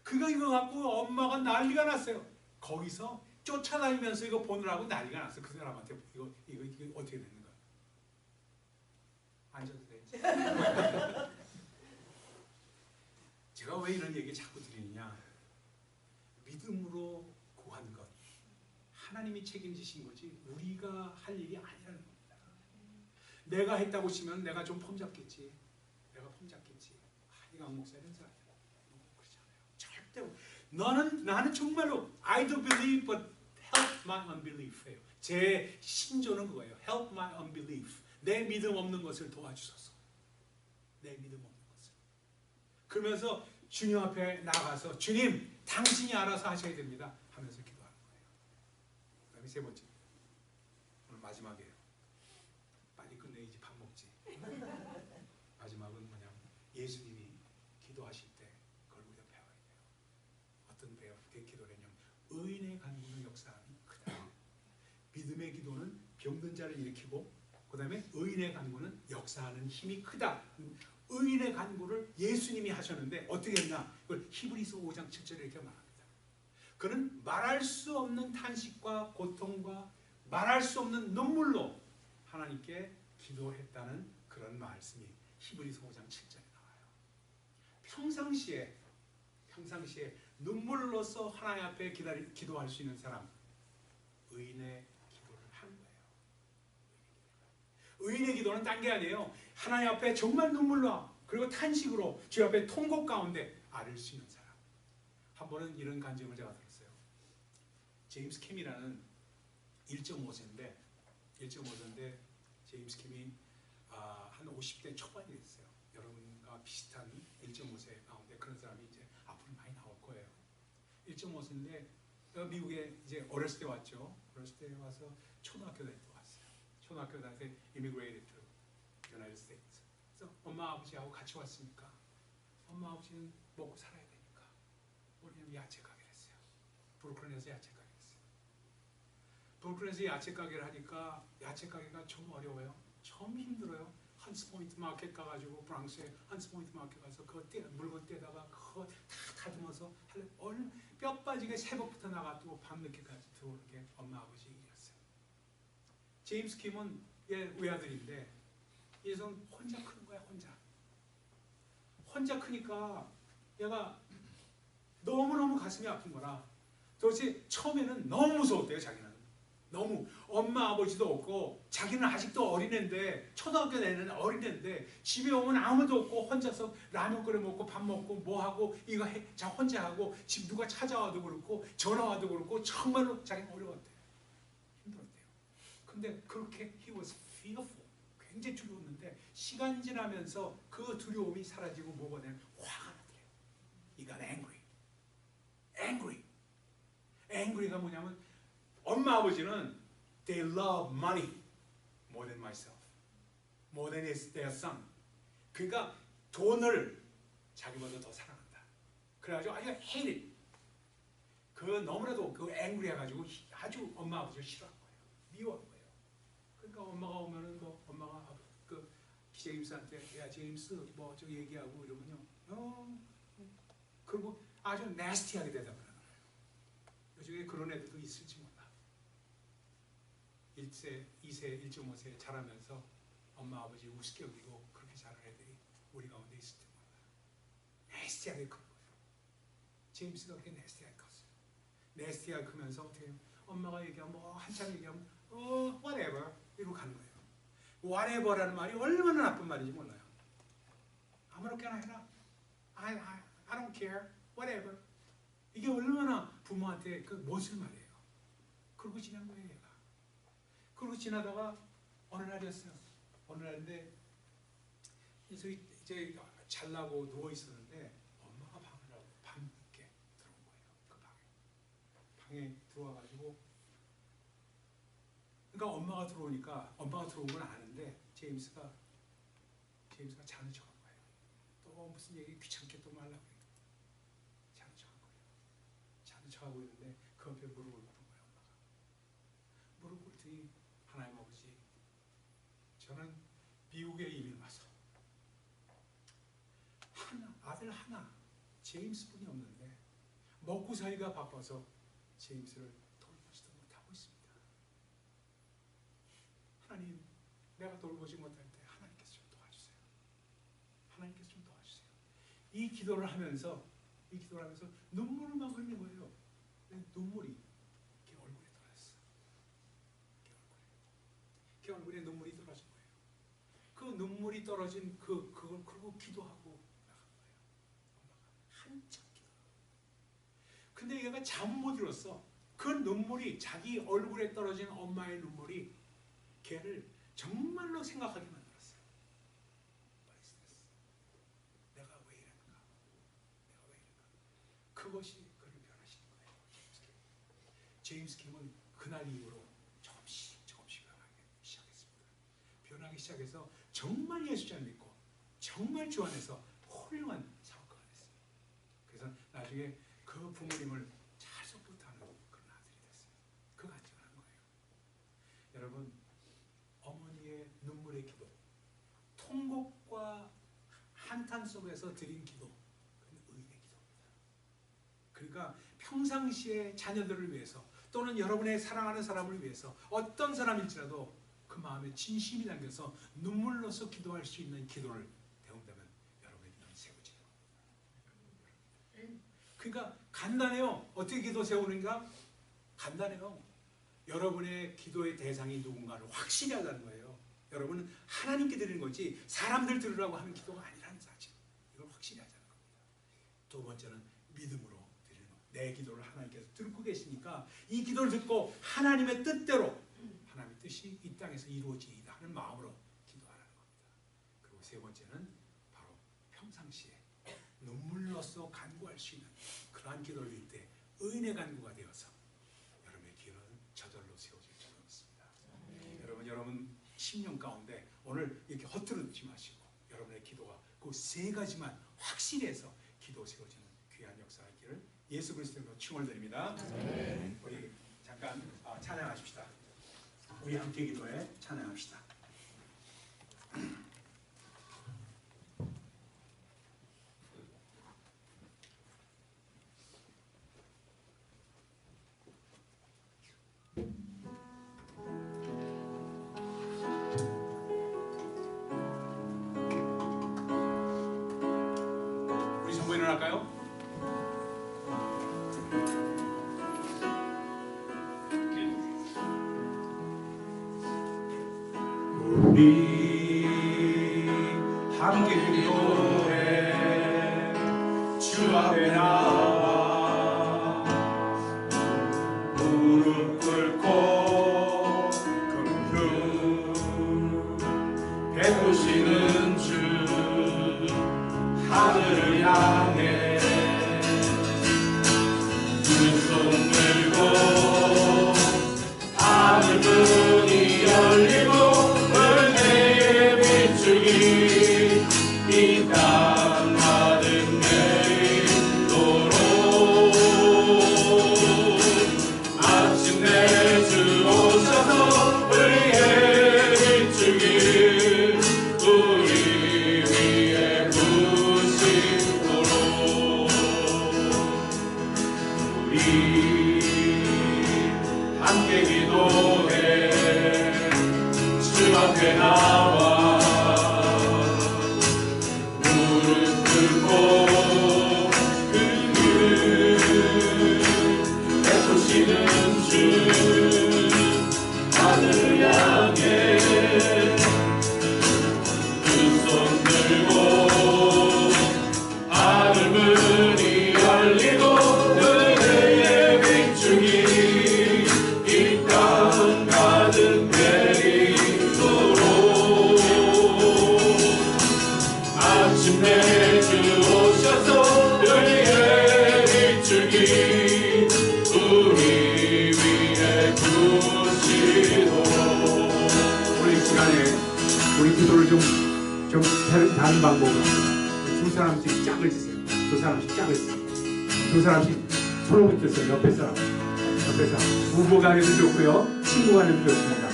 그거 이거 갖고 엄마가 난리가 났어요. 거기서 쫓아다니면서 이거 보느라고 난리가 났어. 그 사람한테 이거 어떻게 되는 거야? 앉아도 돼. 제가 왜 이런 얘기 자꾸 드리느냐? 믿음으로 구한 것. 하나님이 책임지신 거지 우리가 할 일이 아니라는 겁니다. 내가 했다고 치면 내가 좀 폼잡겠지. 내가 폼잡겠지. 이강 목사 이런 사람 그렇잖아요. 절대 나는 정말로 I do believe but help my unbelief예요. 제 신조는 그거예요. Help my unbelief. 내 믿음 없는 것을 도와주소서. 내 믿음 없는 것을. 그러면서 주님 앞에 나가서 주님 당신이 알아서 하셔야 됩니다 하면서 기도하는 거예요. 그 다음에 3번째 오늘 마지막이에요. 빨리 끝내야지 밥 먹지. 마지막은 뭐냐면 예수님이 기도하실 때 그걸 우리가 배워야 돼요. 어떤 기도를 했냐면 의인의 간구는 역사함이 크다. 믿음의 기도는 병든 자를 일으키고 그 다음에 의인의 간구는 역사하는 힘이 크다. 의인의 간구를 예수님이 하셨는데 어떻게 했나? 그걸 히브리서 5장 7절에 이렇게 말합니다. 그는 말할 수 없는 탄식과 고통과 말할 수 없는 눈물로 하나님께 기도했다는 그런 말씀이 히브리서 5장 7절에 나와요. 평상시에 눈물로써 하나님 앞에 기도할 수 있는 사람, 의인의 기도를 하는 거예요. 의인의 기도는 딴 게 아니에요. 하나님 앞에 정말 눈물로 그리고 탄식으로 주 앞에 통곡 가운데 아를 수 있는 사람. 한 번은 이런 간증을 제가 들었어요. 제임스 캠이라는 1.5세인데 제임스 캠이 한 50대 초반이 됐어요. 여러분과 비슷한 1.5세 가운데 그런 사람이 이제 앞으로 많이 나올 거예요. 1.5세인데 미국에 이제 어렸을 때 왔죠. 어렸을 때 와서 초등학교 다닐 때 왔어요. 초등학교 다닐 때 immigrated to United States. 그래서 엄마 아버지하고 같이 왔으니까 엄마 아버지는 먹고 살아야 되니까 우리는 야채 가게를 했어요. 브루클린에서 야채 가게를 했어요. 브루클린에서 야채 가게를 하니까 야채 가게가 좀 어려워요. 좀 힘들어요. 헌스포인트 마켓 가가지고 브랑스에 헌스포인트 마켓 가서 그 물건 떼다가 그거 다 다듬어서 뼈 빠지게 새벽부터 나가고 밤늦게까지 들어오는 게 엄마 아버지 일이었어요. 제임스 킴은 외아들인데 얘는 혼자 크는 거야. 혼자 크니까 얘가 너무너무 가슴이 아픈 거라 도대체 처음에는 너무 무서웠대요. 자기는 너무 엄마 아버지도 없고 자기는 아직도 어린애인데 초등학교 내는 어린애인데 집에 오면 아무도 없고 혼자서 라면 끓여 먹고 밥 먹고 뭐하고 이거 자 혼자 하고 집 누가 찾아와도 그렇고 전화 와도 그렇고 정말로 자기는 어려웠대요. 힘들었대요. 근데 그렇게 he was fearful. 굉장히 두려웠는데 근데 시간 지나면서 그 두려움이 사라지고 뭐가 되면 화가 나더래요. He got angry. Angry. Angry가 뭐냐면 엄마 아버지는 they love money more than myself. more than their son. 그러니까 돈을 자기보다 더 사랑한다. 그래가지고 아주 hate it. 그 너무나도 그 angry 해가지고 아주 엄마 아버지를 싫어한 거예요. 미워한 거예요. 그러니까 엄마가 오면은 뭐 엄마가 그 제임스한테 야 제임스 뭐 저 얘기하고 이러면요. 그리고 아주 nasty하게 대답을 하는 거예요. 요즘에 그런 애들도 있을지 몰라. 1세, 2세, 1.5세 자라면서 엄마 아버지 우습게 여기고 그렇게 자란 애들이 우리 가운데 있을지 몰라. nasty하게 큰 거예요. 제임스가 그렇게 nasty하게 컸어요. nasty하게 크면서 어떻게 엄마가 얘기하면 뭐 한참 얘기하면 whatever 이러고 가는 거예요. whatever라는 말이 얼마나 나쁜 말인지 몰라요. 아무렇게나 해라. I don't care. whatever. 이게 얼마나 부모한테 그 못을 말이에요. 그러고 지난 거예요, 얘가. 그러고 지나다가 어느 날이었어요. 어느 날인데 이제 잘라고 누워 있었는데 엄마가 방을 하고 밤늦게 들어온 거예요. 그 방에 들어와가지고 그러니까 엄마가 들어오니까 엄마가 들어온 건 아는데 제임스가 자는 척한 거예요. 또 무슨 얘기 귀찮게 또 말라고 해요. 자는 척한 거예요. 자는 척하고 있는데 그 옆에 무릎을 꿇은 거예요. 엄마가 무릎 꿇더니 하나님 아버지 저는 미국에 이민 와서 아들 하나 제임스뿐이 없는데 먹고 살기가 바빠서 제임스를 돌보지도 못하고 있습니다. 하나님 내가 돌보지 못할 때 하나님께서 좀 도와주세요. 하나님께서 좀 도와주세요. 이 기도를 하면서 눈물을 막 흘리는 거예요. 눈물이 걔 얼굴에 떨어졌어. 걔 얼굴에 눈물이 떨어진 거예요. 그 눈물이 떨어진 그걸 그러고 기도하고 나간 거예요. 엄마가 한참 기도하고. 근데 얘가 잠 못 이뤘어. 그 눈물이 자기 얼굴에 떨어진 엄마의 눈물이 걔를 정말로 생각하게 만들었어요. 내가 왜 이랬는가? 그것이 그를 변화시킨 거예요. 제임스 킴은 그날 이후로 조금씩 변하기 시작했습니다. 변하기 시작해서 정말 예수 잘 믿고 정말 주 안에서 훌륭한 사업가가 됐어요. 그래서 나중에 그 부모님을 잘 서포트하는 그런 아들이 됐어요. 그 간증을 한 거예요. 여러분 어머니의 눈물의 기도, 통곡과 한탄 속에서 드린 기도, 그건 의의 기도입니다. 그러니까 평상시에 자녀들을 위해서 또는 여러분의 사랑하는 사람을 위해서 어떤 사람일지라도 그 마음에 진심이 담겨서 눈물로서 기도할 수 있는 기도를 배운다면 여러분의 기도는 세워지는 겁니다. 그러니까 간단해요. 어떻게 기도 세우는가? 간단해요. 여러분의 기도의 대상이 누군가를 확실히 하자는 거예요. 여러분은 하나님께 드리는 거지 사람들 들으라고 하는 기도가 아니라는 사실. 이걸 확실히 하자는 겁니다. 두 번째는 믿음으로 드리는 것. 내 기도를 하나님께서 듣고 계시니까 이 기도를 듣고 하나님의 뜻대로 하나님의 뜻이 이 땅에서 이루어지이다 하는 마음으로 기도하라는 겁니다. 그리고 세 번째는 바로 평상시에 눈물로써 간구할 수 있는 그러한 기도를 드릴 때 의인의 간구가 되어서 여러분의 기도는 저절로 세워질 줄 믿습니다. 여러분 심령 가운데 오늘 이렇게 헛들어 듣지 마시고 여러분의 기도가 그 세 가지만 확실히 해서 기도 세워지는 귀한 역사가 있기를 예수 그리스도로 축원드립니다. 우리 잠깐 찬양하십시다. 우리 함께 기도해 찬양합시다. 우리 전부 일어날까요? 우리 함께 기도해 주 앞에 나와 무릎 꿇고 긍휼 베푸시 다른 방법을 합니다. 두 사람씩 짝을 지세요. 두 사람씩 짝을 지세요. 두 사람씩 손을 붙였어요. 옆에 사람. 부부 간에도 좋고요. 친구 간에도 좋습니다.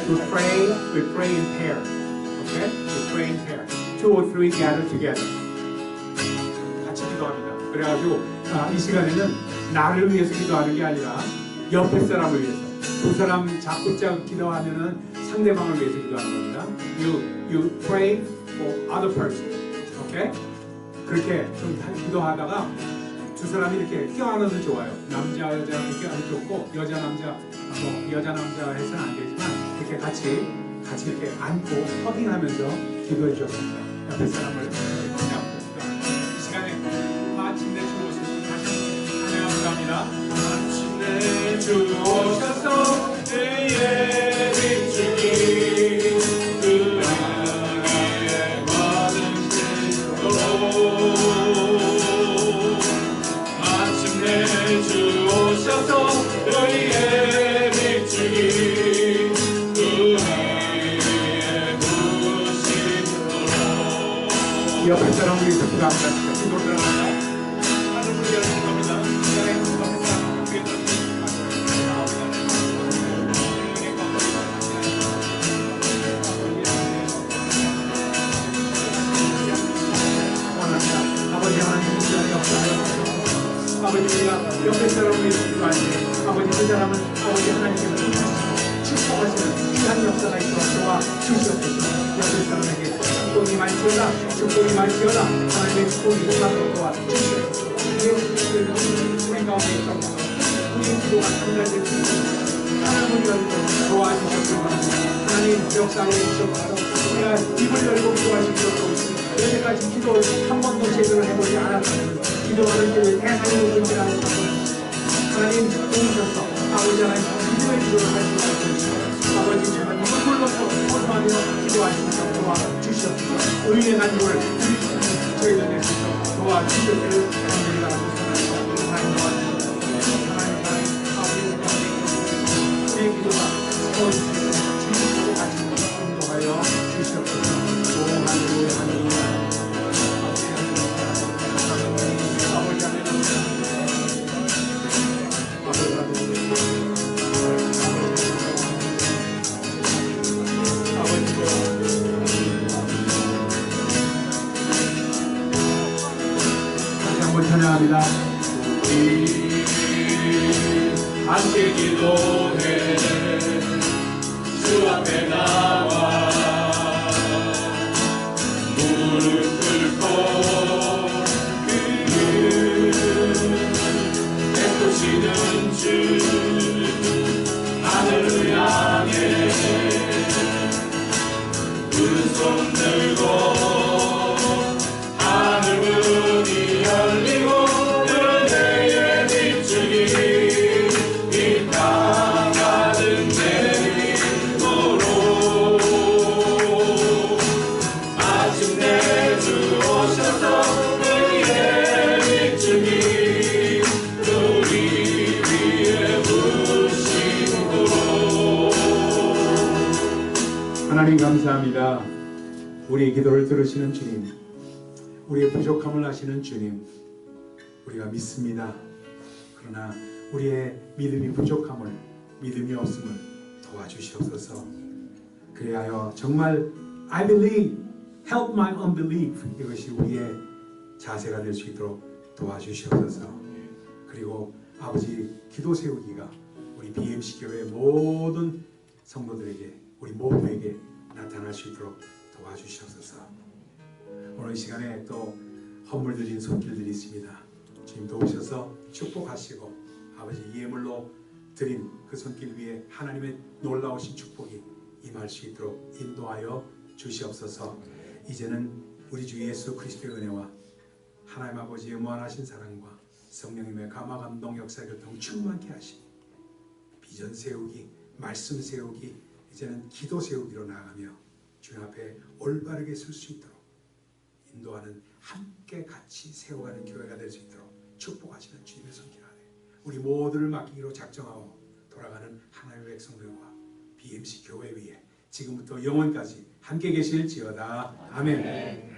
We pray in pair. Okay? We pray in pair. 2 or 3 gather together. 같이 기도합니다. 그래가지고 이 시간에는 나를 위해서 기도하는 게 아니라 옆에 사람을 위해서. 두 사람 잡고짝 기도하면은 상대방을 위해서 기도하는 겁니다. You pray for other person. Okay? 그렇게 좀 기도하다가 두 사람이 이렇게 껴안아도 좋아요. 남자 여자 이렇게 껴안아도 좋고 여자 남자 해서는 안 되지만 이렇게 같이 이렇게 안고 허빙하면서 기도해 주셨습니다. 옆에 사람을 안고 이 시간에 마침내 주 오셔서 다시 한번 찬양합니다. 마침내 주 오셔서 내 예비주기 그 땅에 받으시도록 마침내 주 오셔서 너희의 비추기 그 위에 부으시도록 옆에 사람을 위해서 기도합니다. 기도를 합니다. 하늘을 열어줄 겁니다. 아버지 하나님 이 시간에 역사하여 아버지 우리가 옆에 사람을 위해서 기도하는데 아버지 그 사람은 아버지 하나님께서 축복하시는 귀한 역사가 있도록 도와주시옵소서. 옆에 사람에게 축복이 많지어다 하나님의 축복이 임하도록 도와주시옵소서. 우리 가운데 있던 우리의 기도가 전달될 수 있도록 하나님을 열고 도와주시옵소서. 하나님 역사에 주시옵소서. 우리가 입을 열고 기도하실 필요도 없이 여태까지 기도를 한 번도 제대로 해보지 않았다면 기도하는 그 대상의 문제라는 것을 하나님 도우셔서 아버지 하나님 기도의 기도를 할 수가 있습니다. 아버지 제발 눈물로서 호소하며 기도하시면서 도와주시옵소서. 의인의 간구를 저희가 낼 수 있도록 도와주시기를 간절히 바라옵소서. 하나님 도와주시옵소서. 하나님 아버지 우리의 기도가 세워주시옵소서. 주님께서 같이 인도하여 주시옵소서. 하나님 찬양합니다. 우리 함께 기도해 주 앞에 나와 무릎 꿇고 베푸시는 주 하늘을 향해 두 손 들고 하늘문이 열리고 은혜의 비추기 이 땅 가득 내리도록 마침내 주 오셔서 은혜의 비추기 우리 위에 부으시도록. 하나님 감사합니다. 우리의 기도를 들으시는 주님, 우리의 부족함을 아시는 주님, 우리가 믿습니다. 그러나 우리의 믿음이 부족함을, 믿음이 없음을 도와주시옵소서. 그리하여 정말 I believe, help my unbelief, 이것이 우리의 자세가 될 수 있도록 도와주시옵소서. 그리고 아버지 기도 세우기가 우리 BMC 교회 모든 성도들에게, 우리 모두에게 나타날 수 있도록 도와주시옵소서. 오늘 이 시간에 또 헌물 드린 손길들이 있습니다. 주님 도우셔서 축복하시고 아버지 예물로 드린 그 손길 위에 하나님의 놀라우신 축복이 임할 수 있도록 인도하여 주시옵소서. 이제는 우리 주 예수 그리스도의 은혜와 하나님 아버지의 무한하신 사랑과 성령님의 감화 감동 역사 교통 충만케 하시니 비전 세우기, 말씀 세우기, 이제는 기도 세우기로 나아가며 주님 앞에 올바르게 설 수 있도록 인도하는, 함께 같이 세워가는 교회가 될 수 있도록 축복하시는 주님의 손길 아래 우리 모두를 맡기기로 작정하고 돌아가는 하나님의 백성들과 BMC 교회 위에 지금부터 영원까지 함께 계실지어다. 아멘.